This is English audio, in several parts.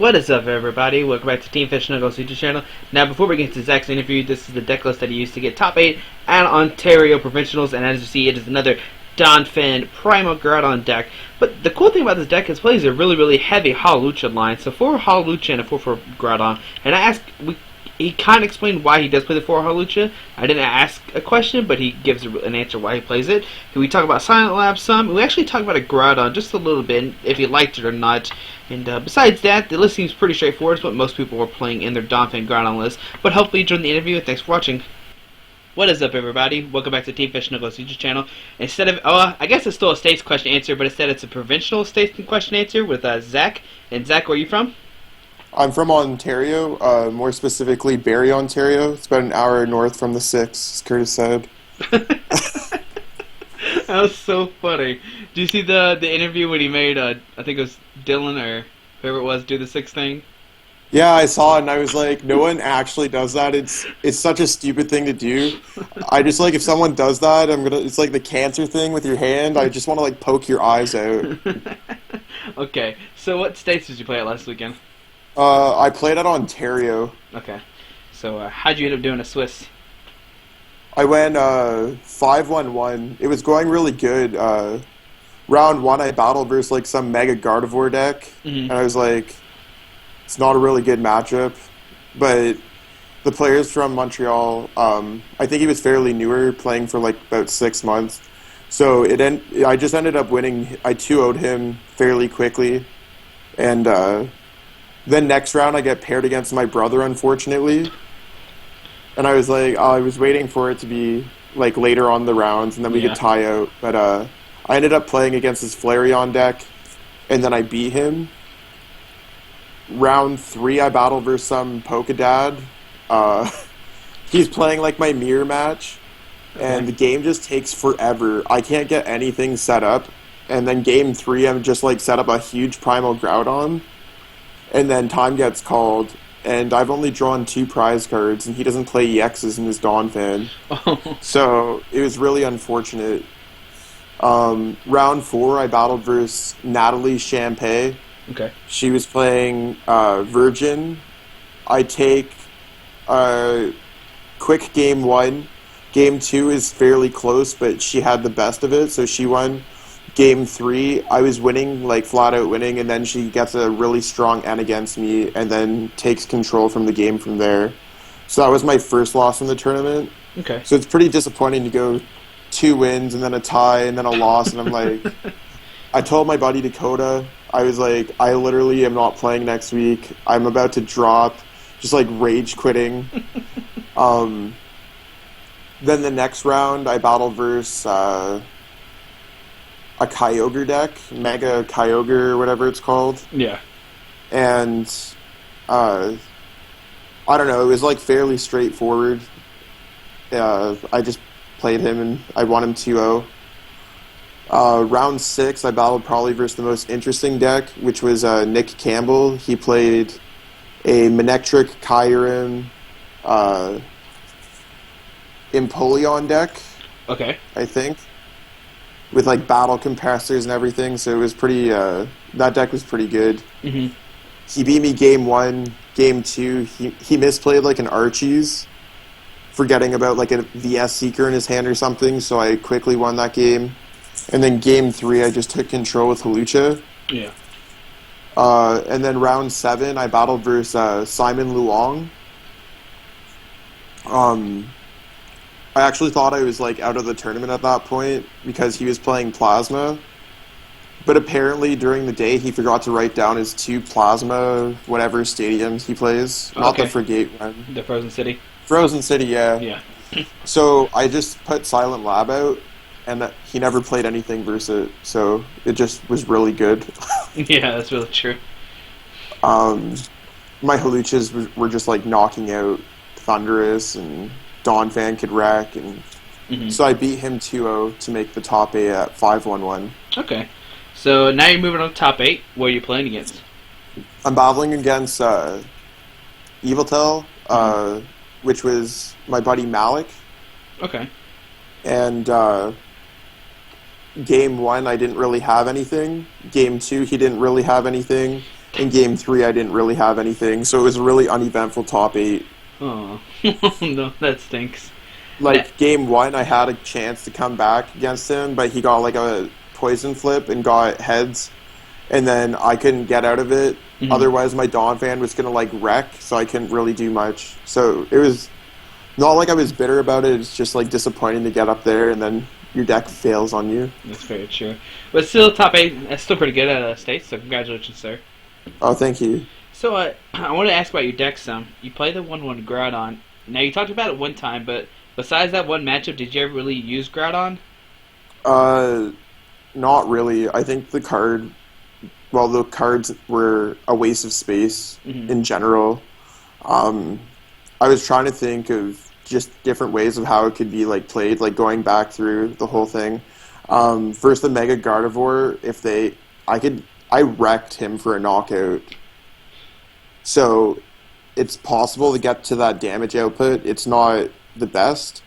What is up, everybody? Welcome back to Team Fish Snuggles YouTube channel. Now, before we get into Zach's interview, this is the deck list that he used to get top 8 at Ontario Provincials, and as you see, it is another Donphan Primal Groudon deck. But the cool thing about this deck is it plays a really heavy Hawlucha line, so 4 Hawlucha and a 4 Groudon. And he kind of explained why he does play the 4 Hawlucha. I didn't ask a question, but he gives an answer why he plays it. We talk about Silent Lab some. We actually talk about a Groudon just a little bit, if he liked it or not. And besides that, the list seems pretty straightforward. It's what most people were playing in their Donphan Groudon list. But hopefully you enjoyed the interview, and thanks for watching. What is up, everybody? Welcome back to Team Fish Snuggles YouTube channel. Instead of, I guess it's still a states question answer, but instead it's a provincial states question answer with Zach. And Zach, where are you from? I'm from Ontario, more specifically Barrie, Ontario. It's about an hour north from the 6, as Curtis said. That was so funny. Did you see the interview when he made, I think it was Dylan or whoever it was, do the 6 thing? Yeah, I saw it, and I was like, no one actually does that. It's such a stupid thing to do. I just, like, if someone does that, it's like the cancer thing with your hand. I just want to, like, poke your eyes out. Okay, so what states did you play at last weekend? I played at Ontario. Okay, so how'd you end up doing a Swiss? I went 5-1-1. It was going really good. Round 1, I battled versus like some Mega Gardevoir deck, and I was like, it's not a really good matchup. But the players from Montreal, I think he was fairly newer, playing for like about 6 months. So I just ended up winning. I 2-0'd him fairly quickly, and then next round I get paired against my brother, unfortunately. And I was like, I was waiting for it to be like later on the rounds, and then we could tie out. But I ended up playing against his Flareon deck, and then I beat him. Round 3, I battled versus some Polkadad. He's playing like my mirror match, and the game just takes forever. I can't get anything set up. And then game 3, I'm just like set up a huge Primal Groudon, and then time gets called. And I've only drawn 2 prize cards, and he doesn't play EXs in his Donphan. Oh. So it was really unfortunate. Round 4, I battled versus Natalie Champagne. Okay. She was playing Virgin. I take quick game 1. Game 2 is fairly close, but she had the best of it, so she won. Game 3, I was winning, like flat out winning, and then she gets a really strong N against me, and then takes control from the game from there. So that was my first loss in the tournament. Okay. So it's pretty disappointing to go 2 wins, and then a tie, and then a loss, and I'm like, I told my buddy Dakota, I was like, I literally am not playing next week. I'm about to drop, just like rage quitting. Then the next round, I battled versus a Kyogre deck, Mega Kyogre or whatever it's called. Yeah. And I don't know, it was like fairly straightforward. I just played him and I won him 2-0. Round 6, I battled probably versus the most interesting deck, which was Nick Campbell. He played a Manectric Kyurem Empoleon deck. Okay. I think, with like battle compressors and everything, so it was pretty, that deck was pretty good. Mm-hmm. He beat me game 1, game 2, he misplayed like an Archie's, forgetting about like a VS Seeker in his hand or something, so I quickly won that game. And then game 3, I just took control with Hawlucha. Yeah. And then round 7, I battled versus Simon Luong. I actually thought I was like out of the tournament at that point because he was playing Plasma. But apparently during the day he forgot to write down his 2 Plasma whatever stadiums he plays. Not the Frigate one. The Frozen City? Frozen City, yeah. Yeah. So I just put Silent Lab out, and he never played anything versus it. So it just was really good. Yeah, that's really true. My Hawluchas were just like knocking out Thundurus, and Donphan could wreck, and so I beat him 2-0 to make the top 8 at 5-1-1. Okay. So now you're moving on to top 8. What are you playing against? I'm battling against Eviltel, which was my buddy Malik. Okay. And game 1, I didn't really have anything. Game 2, he didn't really have anything. in Game 3 I didn't really have anything, so it was a really uneventful top 8. Oh, no, that stinks. Like, Game 1 I had a chance to come back against him, but he got like a poison flip and got heads, and then I couldn't get out of it. Mhm. Otherwise my Donphan was going to like wreck, so I couldn't really do much. So it was not like I was bitter about it, it's just like disappointing to get up there and then your deck fails on you. That's very true. But still, top 8, that's still pretty good at state, so congratulations, sir. Oh, thank you. So, I want to ask about your deck some. You play the 1/1 Groudon. Now, you talked about it one time, but besides that one matchup, did you ever really use Groudon? Not really. I think the cards were a waste of space in general. I was trying to think of just different ways of how it could be like played, like going back through the whole thing. First, the Mega Gardevoir, I wrecked him for a knockout. So it's possible to get to that damage output. It's not the best,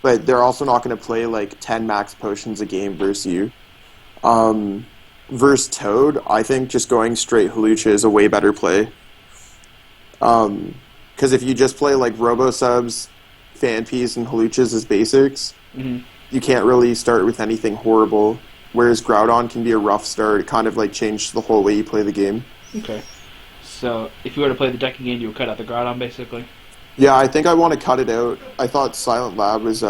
but they're also not going to play like 10 max potions a game versus you. Versus Toad, I think just going straight Hawlucha is a way better play. Because if you just play like Robo-Subs, Fanpiece, and Hawluchas as basics, you can't really start with anything horrible. Whereas Groudon can be a rough start. It kind of like changed the whole way you play the game. Okay. So, if you were to play the deck again, you would cut out the Groudon, basically? Yeah, I think I want to cut it out. I thought Silent Lab was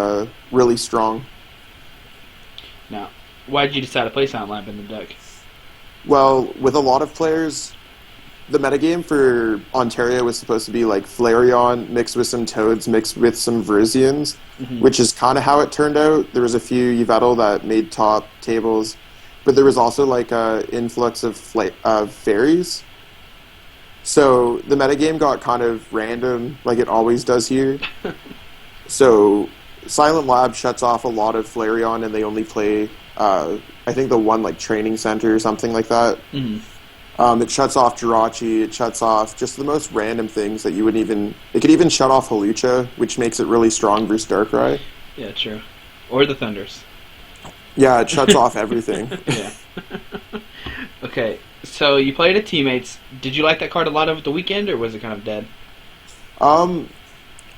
really strong. Now, why did you decide to play Silent Lab in the deck? Well, with a lot of players, the metagame for Ontario was supposed to be like Flareon mixed with some Toads mixed with some Verzians, which is kind of how it turned out. There was a few Yveltal that made top tables, but there was also like an influx of fairies. So the metagame got kind of random, like it always does here. So Silent Lab shuts off a lot of Flareon, and they only play, I think the one like training center or something like that. It shuts off Jirachi, it shuts off just the most random things that you wouldn't even... It could even shut off Hawlucha, which makes it really strong versus Darkrai. Yeah, true. Or the Thunders. Yeah, it shuts off everything. Yeah. Okay, so you played at Teammates. Did you like that card a lot over the weekend, or was it kind of dead?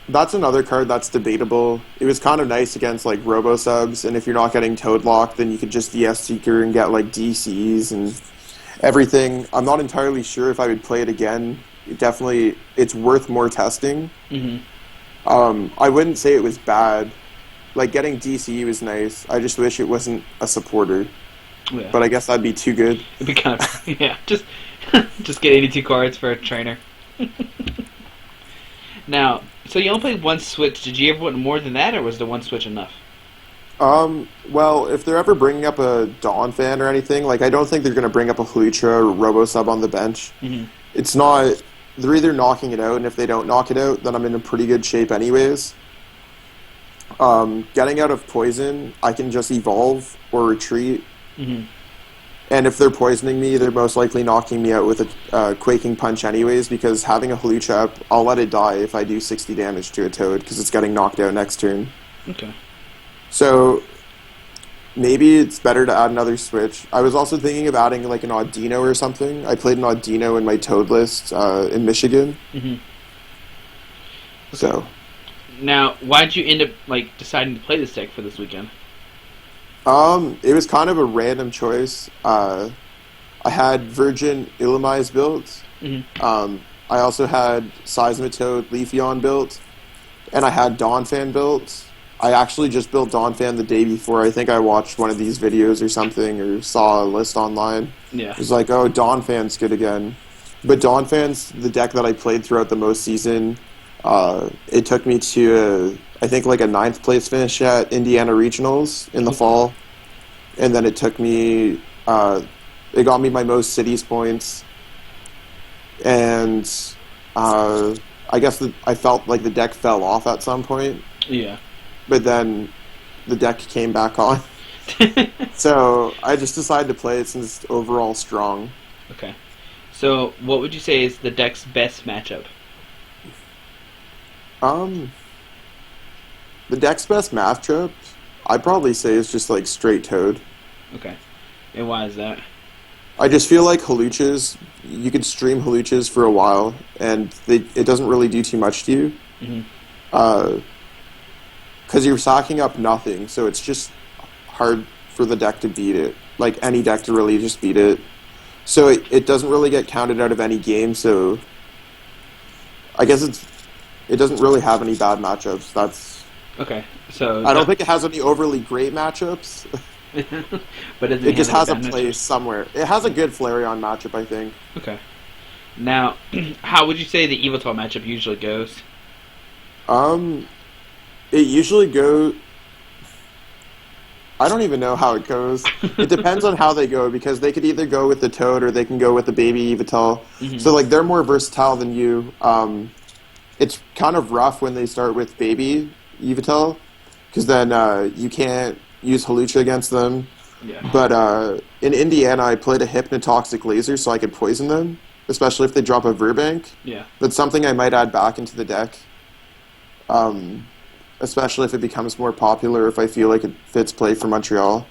That's another card that's debatable. It was kind of nice against like Robo-Subs, and if you're not getting Toad Lock, then you could just DS Seeker and get like DCs and everything. I'm not entirely sure if I would play it again. It's worth more testing. I wouldn't say it was bad. Like, getting DCE was nice. I just wish it wasn't a supporter. Yeah. But I guess that'd be too good. It'd be kind of... Yeah, just get 82 cards for a trainer. Now, so you only played one switch. Did you ever want more than that, or was the one switch enough? Well, if they're ever bringing up a Donphan or anything, like, I don't think they're going to bring up a Hawlucha or Robo-Sub on the bench. It's not... They're either knocking it out, and if they don't knock it out, then I'm in a pretty good shape anyways. Getting out of Poison, I can just evolve or retreat. And if they're poisoning me, they're most likely knocking me out with a Quaking Punch anyways, because having a Hawlucha up, I'll let it die if I do 60 damage to a Toad, because it's getting knocked out next turn. Okay. So, maybe it's better to add another switch. I was also thinking of adding like an Audino or something. I played an Audino in my Toad list in Michigan. So... Now, why'd you end up like deciding to play this deck for this weekend? It was kind of a random choice. I had Virgin Illumise built. I also had Seismitoad Leafeon built. And I had Donphan built. I actually just built Donphan the day before. I think I watched one of these videos or something, or saw a list online. Yeah. It was like, oh, Donphan's good again. But Donphan's the deck that I played throughout the most season. It took me to, I think, like a 9th place finish at Indiana Regionals in the fall. And then it took me, it got me my most cities points. And I guess I felt like the deck fell off at some point. Yeah. But then the deck came back on. So I just decided to play it since it's overall strong. Okay. So what would you say is the deck's best matchup? The deck's best matchup, I'd probably say, is just like straight Toad. Okay. And why is that? I just feel like Holuchas, you could stream Holuchas for a while, and it doesn't really do too much to you. Mm-hmm. Because you're sacking up nothing, so it's just hard for the deck to beat it. Like, any deck to really just beat it. So it doesn't really get counted out of any game, so I guess it doesn't really have any bad matchups. That's Okay, so I don't think it has any overly great matchups. but It just has a bad place matchups? somewhere. It has a good Flareon matchup, I think. Okay. Now, how would you say the Evital matchup usually goes? Um, it usually goes. I don't even know how it goes. It depends on how they go because they could either go with the Toad or they can go with the baby Evital. Mm-hmm. So like they're more versatile than you. It's kind of rough when they start with baby Evital because then you can't use Hawlucha against them. Yeah. But in Indiana, I played a Hypnotoxic Laser so I could poison them, especially if they drop a Verbank. Yeah. That's something I might add back into the deck. Especially if it becomes more popular, if I feel like it fits play for Montreal.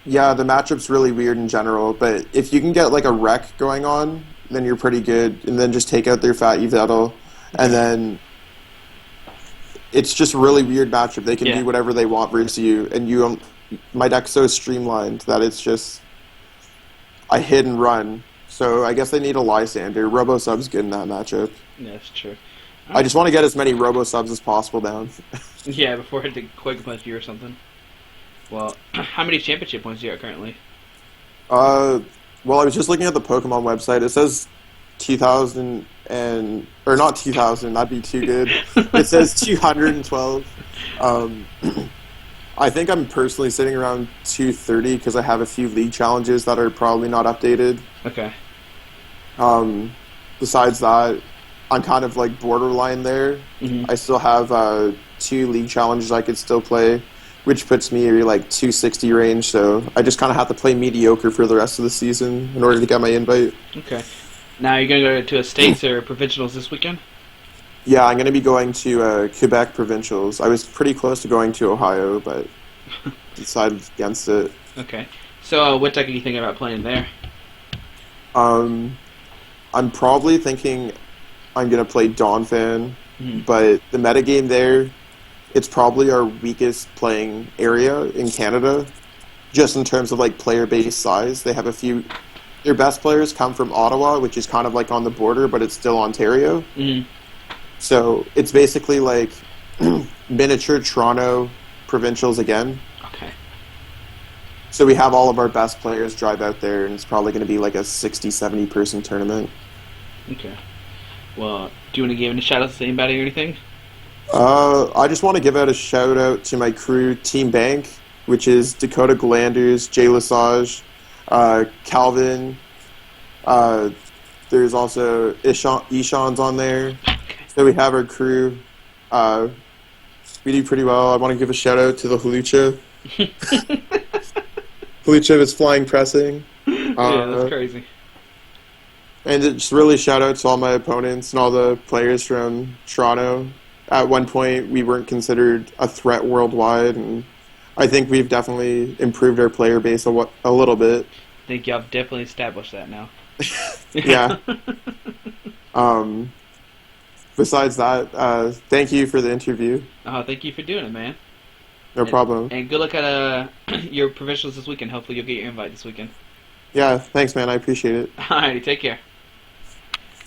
Yeah, the matchup's really weird in general, but if you can get like a wreck going on, then you're pretty good, and then just take out their fat Evital, and then it's just a really weird matchup. They can Yeah. do whatever they want versus you, and you don't. My deck's so streamlined that it's just I hit and run. So I guess they need a Lysander. Robo Sub's good in that matchup. Yeah, that's true. I just want to get as many Robo Subs as possible down. Yeah, before it did Quake Punch you or something. Well, how many championship points do you have currently? Well, I was just looking at the Pokemon website. It says 2,000 or not 2,000. That'd be too good. It says 212. I think I'm personally sitting around 230 because I have a few league challenges that are probably not updated. Okay. Besides that, I'm kind of like borderline there. Mm-hmm. I still have 2 league challenges I could still play, which puts me like 260 range. So I just kind of have to play mediocre for the rest of the season in order to get my invite. Okay. Now you're gonna go to a states or provincials this weekend? Yeah, I'm going to be going to Quebec Provincials. I was pretty close to going to Ohio, but decided against it. Okay. So what deck are you thinking about playing there? I'm probably thinking I'm going to play Donphan, but the metagame there, it's probably our weakest playing area in Canada, just in terms of like player base size. They have a few. Their best players come from Ottawa, which is kind of like on the border, but it's still Ontario. Mm-hmm. So it's basically like miniature Toronto Provincials again. Okay. So we have all of our best players drive out there, and it's probably going to be like a 60, 70 person tournament. Okay. Well, do you want to give any shout outs to anybody or anything? I just want to give out a shout out to my crew, Team Bank, which is Dakota Glanders, Jay Lesage, Calvin. There's also Ishan's on there. So we have our crew. We do pretty well. I want to give a shout out to the Hawlucha. Hawlucha is flying pressing. Yeah, that's crazy. And just really shout out to all my opponents and all the players from Toronto. At one point, we weren't considered a threat worldwide, and I think we've definitely improved our player base a little bit. I think y'all have definitely established that now. Yeah. Besides that, thank you for the interview. Oh, thank you for doing it, man. No problem. And good luck at your provincials this weekend. Hopefully you'll get your invite this weekend. Yeah, thanks, man. I appreciate it. Alrighty, take care.